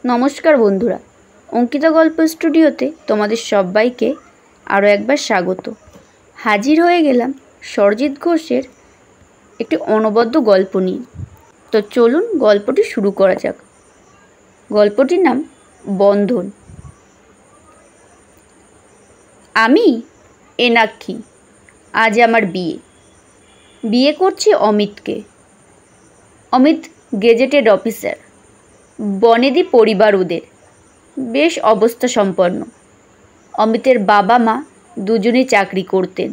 নমস্কার বন্ধুরা, অঙ্কিতা গল্প স্টুডিওতে তোমাদের সবাইকে আরও একবার স্বাগত। হাজির হয়ে গেলাম সরজিৎ ঘোষের একটি অনবদ্য গল্প নিয়ে। তো চলুন গল্পটি শুরু করা যাক। গল্পটির নাম বন্ধন। আমি এনাক্ষী, আজ আমার বিয়ে করছি অমিতকে। অমিত গেজেটেড অফিসার, বনেদি পরিবার ওদের, বেশ অবস্থা সম্পন্ন। অমিতের বাবা মা দুজনেই চাকরি করতেন,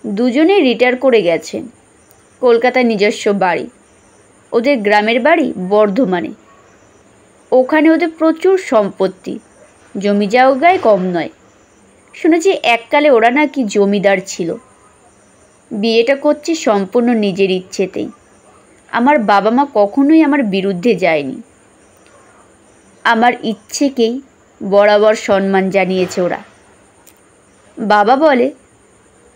দুজনেই রিটায়ার করে গেছেন। কলকাতায় নিজস্ব বাড়ি, ওদের গ্রামের বাড়ি বর্ধমানে। ওখানে ওদের প্রচুর সম্পত্তি, জমি জায়গায় কম নয়। শুনেছি এককালে ওরা নাকি জমিদার ছিল। বিয়েটা করছি সম্পূর্ণ নিজের ইচ্ছেতেই। আমার বাবা মা কখনোই আমার বিরুদ্ধে যায়নি। আমার ইচ্ছেকেই বরাবর সম্মান জানিয়েছে ওরা। বাবা বলে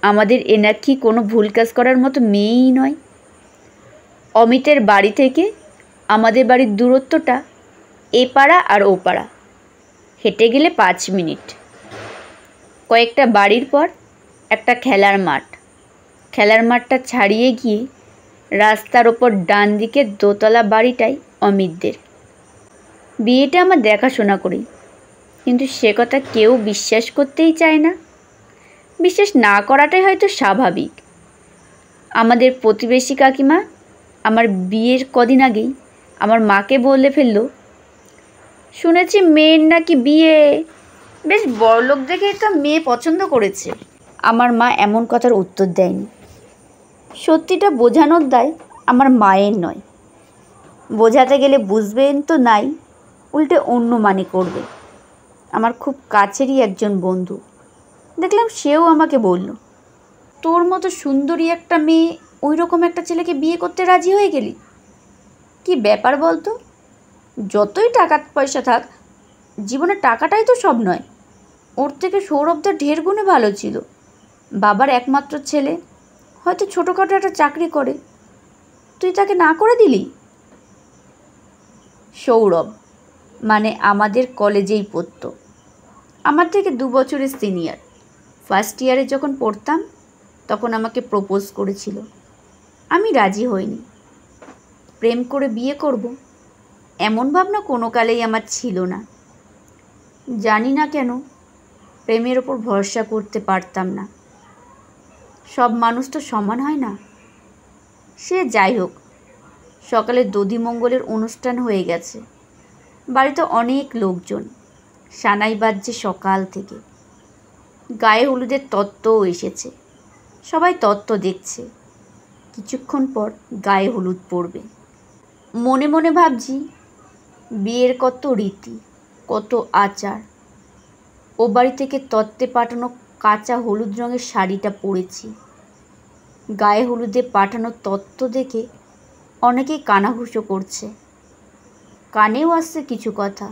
আমাদের এনাক্ষী কোনো ভুল কাজ করার মতো মেয়েই নয়। অমিতের বাড়ি থেকে আমাদের বাড়ির দূরত্বটা এ পাড়া আর ও পাড়া, হেঁটে গেলে 5 মিনিট। কয়েকটা বাড়ির পর একটা খেলার মাঠ। খেলার মাঠটা ছাড়িয়ে গিয়ে রাস্তার ওপর ডান দিকের দোতলা বাড়িটাই অমিতদের। বিয়েটা আমার দেখাশোনা করি, কিন্তু সে কথা কেউ বিশ্বাস করতেই চায় না। বিশ্বাস না করাটাই হয়তো স্বাভাবিক। আমাদের প্রতিবেশী কাকিমা আমার বিয়ের কদিন আগেই আমার মাকে বলে ফেললো, শুনেছি মেয়ের নাকি বিয়ে, বেশ বড়লোক দেখেই তো মেয়ে পছন্দ করেছে। আমার মা এমন কথার উত্তর দেয়নি। সত্যিটা বোঝানোর দায় আমার মায়ের নয়। বোঝাতে গেলে বুঝবেন তো নাই, উল্টে অন্য মানে করবে। আমার খুব কাছেরই একজন বন্ধু, দেখলাম সেও আমাকে বলল, তোর মতো সুন্দরী একটা মেয়ে ওই রকম একটা ছেলেকে বিয়ে করতে রাজি হয়ে গেলি, কি ব্যাপার বলতো? যতই টাকা পয়সা থাক, জীবনে টাকাটাই তো সব নয়। ওর থেকে সৌরভটা ঢের গুণে ভালো ছিল। বাবার একমাত্র ছেলে, হয়তো ছোটোখাটো একটা চাকরি করে, তুই তাকে না করে দিলি। সৌরভ মানে আমাদের কলেজেই পড়তো, আমার থেকে 2 বছরের সিনিয়র। ফার্স্ট ইয়ারে যখন পড়তাম তখন আমাকে প্রপোজ করেছিল। আমি রাজি হইনি। প্রেম করে বিয়ে করব এমন ভাবনা কোনো কালেই আমার ছিল না। জানি না কেন প্রেমের ওপর ভরসা করতে পারতাম না। সব মানুষ তো সমান হয় না। সে যাই হোক, সকালে দধিমঙ্গলের অনুষ্ঠান হয়ে গেছে। বাড়িতে অনেক লোকজন, সানাই বাজছে সকাল থেকে। গায়ে হলুদের তত্ত্বও এসেছে, সবাই তত্ত্ব দেখছে। কিছুক্ষণ পর গায়ে হলুদ পড়বে। মনে মনে ভাবছি বিয়ের কত রীতি, কত আচার। ও বাড়ি থেকে তত্ত্বে পাঠানো কাঁচা হলুদ রঙের শাড়িটা পরেছি। গায়ে হলুদে পাঠানো তত্ত্ব দেখে অনেকেই কানাঘুষো করছে, কানেও আসছে কিছু কথা।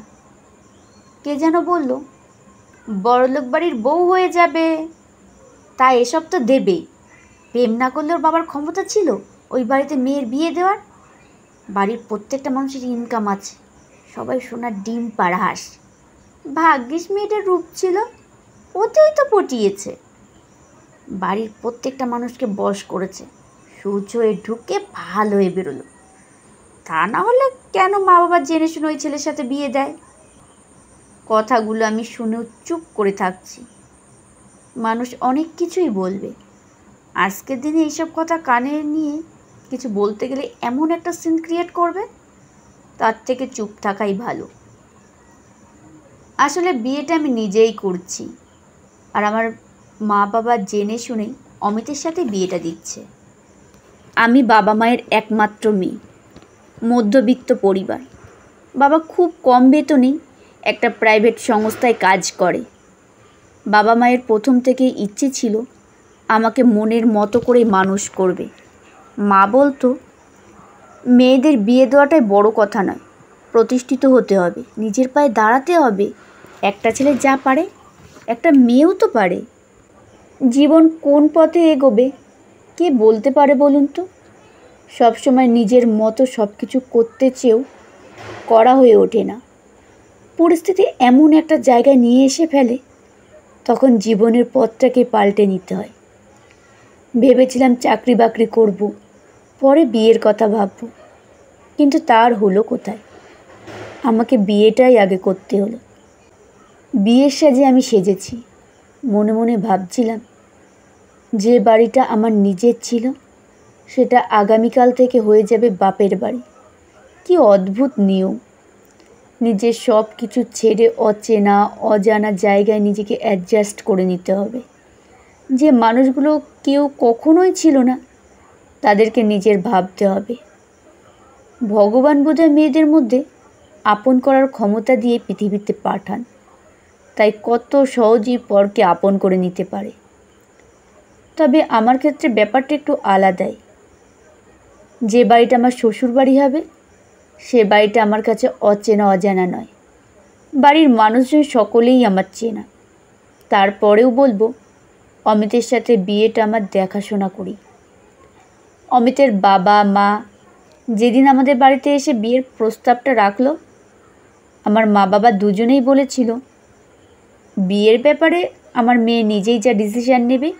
কে যেন বলল, বড়লোক বাড়ির বউ হয়ে যাবে, তা এসব তো দেবেই। প্রেম না করলে ওর বাবার ক্ষমতা ছিল ওই বাড়িতে মেয়ের বিয়ে দেওয়ার। বাড়ির প্রত্যেকটা মানুষের ইনকাম আছে, সবাই সোনার ডিম পাড়া হাঁস। ভাগ্যিস মেয়েটার রূপ ছিল, ওতেই তো পটিয়েছে। বাড়ির প্রত্যেকটা মানুষকে বশ করেছে, সূর্য হয়ে ঢুকে ভালো হয়ে বেরোলো। তা না হলে কেন মা বাবা জেনে শুনে ওই ছেলের সাথে বিয়ে দেয়? কথাগুলো আমি শুনেও চুপ করে থাকছি। মানুষ অনেক কিছুই বলবে। আজকের দিনে এইসব কথা কানে নিয়ে কিছু বলতে গেলে এমন একটা সিন ক্রিয়েট করবে, তার থেকে চুপ থাকাই ভালো। আসলে বিয়েটা আমি নিজেই করছি, আর আমার মা বাবা জেনে শুনেই অমিতের সাথে বিয়েটা দিচ্ছে। আমি বাবা মায়ের একমাত্র মেয়ে, মধ্যবিত্ত পরিবার। বাবা খুব কম বেতনেই একটা প্রাইভেট সংস্থায় কাজ করে। বাবা মায়ের প্রথম থেকেই ইচ্ছে ছিল আমাকে মনের মতো করে মানুষ করবে। মা বলতো, মেয়েদের বিয়ে দেওয়াটাই বড় কথা নয়, প্রতিষ্ঠিত হতে হবে, নিজের পায়ে দাঁড়াতে হবে। একটা ছেলে যা পারে একটা মেয়েও তো পারে। জীবন কোন পথে এগোবে কে বলতে পারে বলুন তো? সবসময় নিজের মতো সব কিছু করতে চেয়েও করা হয়ে ওঠে না। পরিস্থিতি এমন একটা জায়গায় নিয়ে এসে ফেলে, তখন জীবনের পথটাকে পাল্টে নিতে হয়। ভেবেছিলাম চাকরি বাকরি করব, পরে বিয়ের কথা ভাবব, কিন্তু তার হলো কোথায়। আমাকে বিয়েটাই আগে করতে হলো। বিয়ের সাজে আমি সেজেছি। মনে মনে ভাবছিলাম, যে বাড়িটা আমার নিজের ছিল সেটা আগামীকাল থেকে হয়ে যাবে বাপের বাড়ি। কি অদ্ভুত নিয়ম! নিজের সব কিছু ছেড়ে অচেনা অজানা জায়গায় নিজেকে অ্যাডজাস্ট করে নিতে হবে। যে মানুষগুলো কেউ কখনোই ছিল না, তাদেরকে নিজের ভাবতে হবে। ভগবান বোধহয় মেয়েদের মধ্যে আপন করার ক্ষমতা দিয়ে পৃথিবীতে পাঠান, তাই কত সহজেই পরকে আপন করে নিতে পারে। তবে আমার ক্ষেত্রে ব্যাপারটা একটু আলাদাই। যে বাড়িটা আমার শ্বশুর বাড়ি হবে, সে বাড়িটা আমার কাছে অচেনা অজানা নয়। বাড়ির মানুষজন সকলেই আমার চেনা। তারপরেও বলবো, অমিতের সাথে বিয়েটা আমার দেখাশোনা করি। অমিতের বাবা মা যেদিন আমাদের বাড়িতে এসে বিয়ের প্রস্তাবটা রাখলো, আমার মা বাবা দুজনেই বলেছিল, বিয়ের ব্যাপারে আমার মেয়ে নিজেই যা ডিসিশান নেবে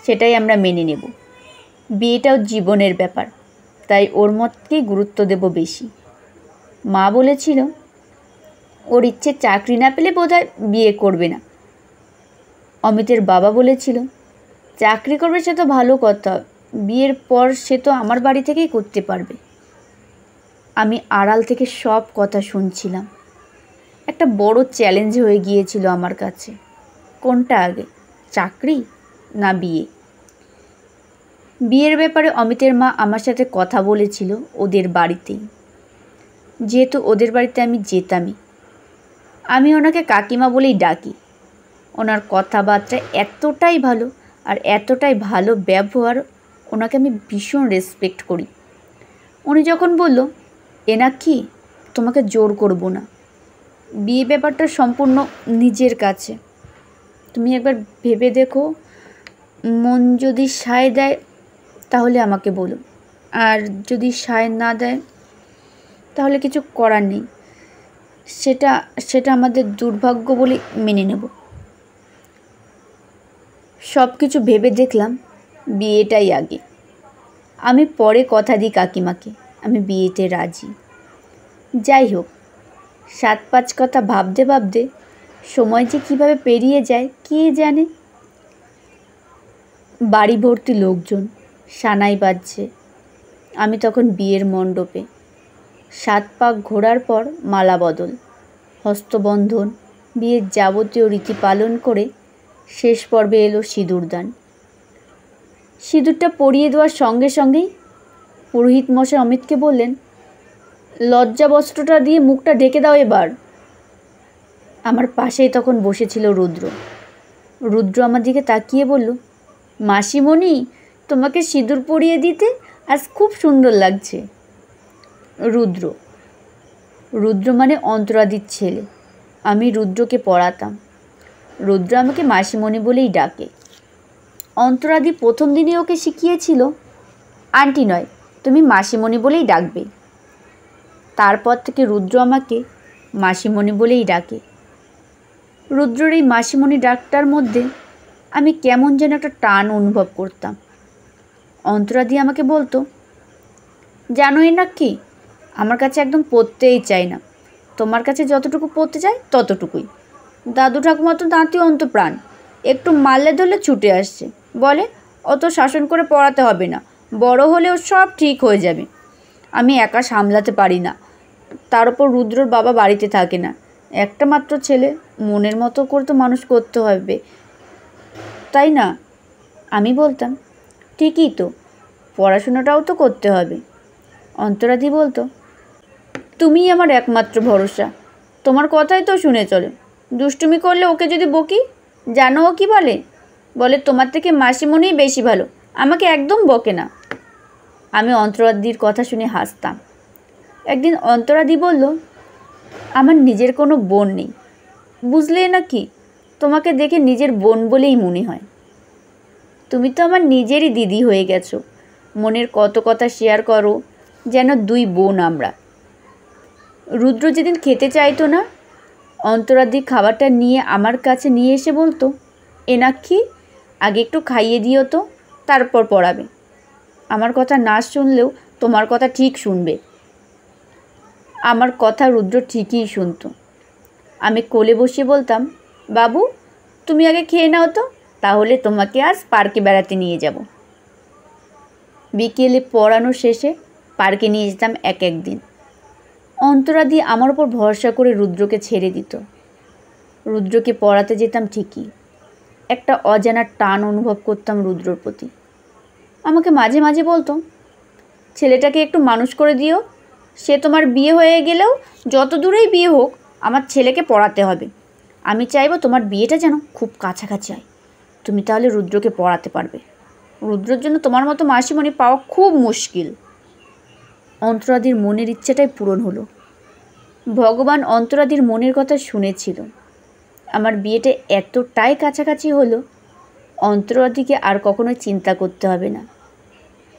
সেটাই আমরা মেনে নেব। বিয়েটাও জীবনের ব্যাপার, তাই ওর মতকেই গুরুত্ব দেব বেশি। মা বলেছিল, ওর ইচ্ছে চাকরি না পেলে বোধহয় বিয়ে করবে না। অমিতের বাবা বলেছিল, চাকরি করবে সে তো ভালো কথা, বিয়ের পর সে তো আমার বাড়ি থেকেই করতে পারবে। আমি আড়াল থেকে সব কথা শুনছিলাম। একটা বড় চ্যালেঞ্জ হয়ে গিয়েছিল আমার কাছে, কোনটা আগে, চাকরি না বিয়ে। বিয়ের ব্যাপারে অমিতের মা আমার সাথে কথা বলেছিল ওদের বাড়িতেই। যেহেতু ওদের বাড়িতে আমি যেতামই, আমি ওনাকে কাকিমা বলেই ডাকি। ওনার কথাবার্তা এতটাই ভালো আর এতটাই ভালো ব্যবহার, ওনাকে আমি ভীষণ রেসপেক্ট করি। উনি যখন বলল, এনাক্ষী তোমাকে জোর করব না, বিয়ে ব্যাপারটা সম্পূর্ণ নিজের কাছে, তুমি একবার ভেবে দেখো, মন যদি সায় দেয় তাহলে আমাকে বলো, আর যদি সায় না দেয় তাহলে কিছু করার নেই, সেটা আমাদের দুর্ভাগ্য বলে মেনে নেব। সব কিছু ভেবে দেখলাম বিয়েটাই আগে। আমি পরে কথা দিই কাকিমাকে, আমি বিয়েতে রাজি। যাই হোক, 7-5 কথা ভাবতে ভাবতে সময় যে কীভাবে পেরিয়ে যায় কে জানে। বাড়ি ভর্তি লোকজন, সানাই বাজছে। আমি তখন বিয়ের মণ্ডপে। 7 পাক ঘোরার পর মালা বদল, হস্তবন্ধন, বিয়ের যাবতীয় রীতি পালন করে শেষ পর্বে এলো সিঁদুরদান। সিঁদুরটা পরিয়ে দেওয়ার সঙ্গে সঙ্গেই পুরোহিত মশাই অমিতকে বললেন, লজ্জা বস্ত্রটা দিয়ে মুখটা ঢেকে দাও এবার। আমার পাশেই তখন বসেছিল রুদ্র। রুদ্র আমার দিকে তাকিয়ে বলল, মাসিমণি, তোমাকে সিঁদুর পরিয়ে দিতে আজ খুব সুন্দর লাগছে। রুদ্র মানে অন্তরাদির ছেলে। আমি রুদ্রকে পড়াতাম। রুদ্র আমাকে মাসিমণি বলেই ডাকে। অন্তরাদি প্রথম দিনে ওকে শিখিয়েছিল, আন্টি নয়, তুমি মাসিমণি বলেই ডাকবে। তারপর থেকে রুদ্র আমাকে মাসিমণি বলেই ডাকে। রুদ্রর এই মাসিমণি ডাকটার মধ্যে আমি কেমন যেন একটা টান অনুভব করতাম। অন্তরাদি আমাকে বলতো, জানোই না কি, আমার কাছে একদম পড়তেই চাই না, তোমার কাছে যতটুকু পড়তে চাই ততটুকুই। দাদু ঠাকুমা তো দাঁতি অন্তপ্রাণ, একটু মারলে ধরলে ছুটে আসছে, বলে অত শাসন করে পড়াতে হবে না, বড় হলেও সব ঠিক হয়ে যাবে। আমি একা সামলাতে পারি না, তার উপর রুদ্রর বাবা বাড়িতে থাকে না, একটা মাত্র ছেলে, মনের মতো করে তো মানুষ করতে হবে, তাই না? আমি বলতাম, ঠিকই তো, পড়াশোনাটাও তো করতে হবে। অন্তরাদি বলতো, তুমিই আমার একমাত্র ভরসা, তোমার কথাই তো শুনে চলে। দুষ্টুমি করলে ওকে যদি বকি, জানো ও কী বলে তোমার থেকে মাসিমণিই বেশি ভালো, আমাকে একদম বকে না। আমি অন্তরাদির কথা শুনে হাসতাম। একদিন অন্তরাদি বলল, আমার নিজের কোনো বোন নেই, বুঝলে না কি, তোমাকে দেখে নিজের বোন বলেই মনে হয়। তুমি তো আমার নিজেরই দিদি হয়ে গেছো, মনের কত কথা শেয়ার করো, যেন দুই বোন আমরা। রুদ্র যেদিন খেতে চাইতো না, অন্তরাদি খাবারটা নিয়ে আমার কাছে নিয়ে এসে বলতো, এনাক্ষী, আগে একটু খাইয়ে দিও তো, তারপর পড়াবে। আমার কথা না শুনলেও তোমার কথা ঠিক শুনবে। আমার কথা রুদ্র ঠিকই শুনতো। আমি কোলে বসিয়ে বলতাম, বাবু তুমি আগে খেয়ে নাও তো, তাহলে তোমাকে আজ পার্কে বেড়াতে নিয়ে যাব। বিকেলে পড়ানো শেষে পার্কে নিয়ে যেতাম এক দিন। অন্তরাদি আমার ওপর ভরসা করে রুদ্রকে ছেড়ে দিত। রুদ্রকে পড়াতে যেতাম ঠিকই, একটা অজানা টান অনুভব করতাম রুদ্রর প্রতি। আমাকে মাঝে মাঝে বলতো, ছেলেটাকে একটু মানুষ করে দিও, সে তোমার বিয়ে হয়ে গেলেও যত দূরেই বিয়ে হোক আমার ছেলেকে পড়াতে হবে। আমি চাইবো তোমার বিয়েটা যেন খুব কাছাকাছি হয়, তুমি তাহলে রুদ্রকে পড়াতে পারবে। রুদ্রর জন্য তোমার মতো মাসিমণি পাওয়া খুব মুশকিল। অন্তরাদির মনের ইচ্ছাটাই পূরণ হলো। ভগবান অন্তরাদির মনের কথা শুনেছিল। আমার বিয়েটা এতটাই কাছাকাছি হলো, অন্তরাদিকে আর কখনোই চিন্তা করতে হবে না।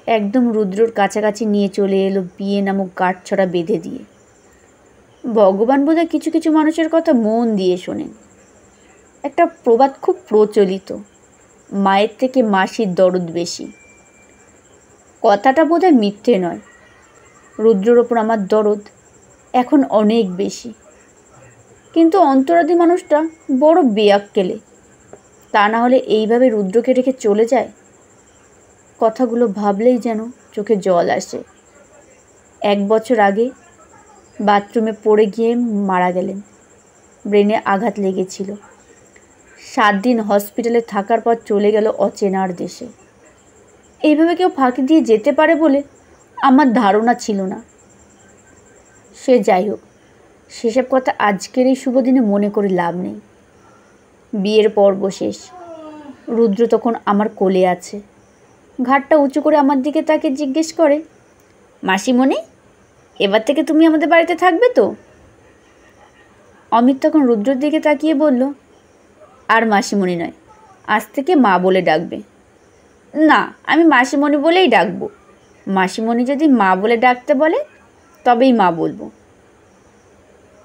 একদম রুদ্রর কাছাকাছি নিয়ে চলে এলো বিয়ে নামক গাঁটছড়া বেঁধে দিয়ে। ভগবান বোধহয় কিছু কিছু মানুষের কথা মন দিয়ে শোনেন। একটা প্রবাদ খুব প্রচলিত, মায়ের থেকে মাসির দরদ বেশি। কথাটা বোধহয় মিথ্যে নয়। রুদ্রর ওপর আমার দরদ এখন অনেক বেশি। কিন্তু অন্তরাদি মানুষটা বড় বেয়াক্কেলে, তা না হলে এইভাবে রুদ্রকে রেখে চলে যায়। কথাগুলো ভাবলেই যেন চোখে জল আসে। 1 বছর আগে বাথরুমে পড়ে গিয়ে মারা গেলেন। ব্রেনে আঘাত লেগেছিল। 7 দিন হসপিটালে থাকার পর চলে গেল অচেনার দেশে। এইভাবে কেউ ফাঁকি দিয়ে যেতে পারে বলে আমার ধারণা ছিল না। সে যাই হোক, সেসব কথা আজকের এই শুভ দিনে মনে করে লাভ নেই। বিয়ের পর্ব শেষ। রুদ্র তখন আমার কোলে আছে। ঘাটটা উঁচু করে আমার দিকে তাকে জিজ্ঞেস করে, মাসিমণি, এবার থেকে তুমি আমাদের বাড়িতে থাকবে তো? অমিত তখন রুদ্রর দিকে তাকিয়ে বলল, আর মাসিমণি নয়, আজ থেকে মা বলে ডাকবে। না, আমি মাসিমণি বলেই ডাকবো। মাসিমণি যদি মা বলে ডাকতে বলে তবেই মা বলবো।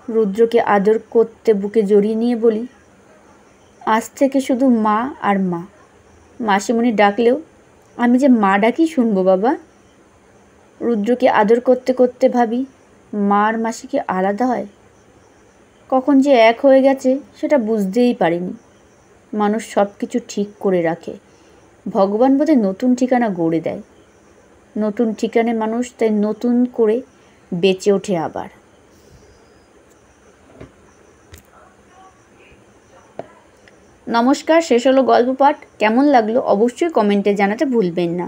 রুদ্রকে আদর করতে বুকে জড়িয়ে নিয়ে বলি, আজ থেকে শুধু মা আর মা। মাসিমণি ডাকলেও আমি যে মা ডাকি শুনবো বাবা। রুদ্রকে আদর করতে করতে ভাবি, মা আর মাসি কি আলাদা হয়? কখন যে এক হয়ে গেছে সেটা বুঝতেই পারিনি। মানুষ সব কিছু ঠিক করে রাখে, ভগবান বোধহয় নতুন ঠিকানা গড়ে দেয়। নতুন ঠিকানায় মানুষ তাই নতুন করে বেঁচে ওঠে আবার। নমস্কার, শেষ হলো গল্প পাঠ। কেমন লাগলো অবশ্যই কমেন্টে জানাতে ভুলবেন না।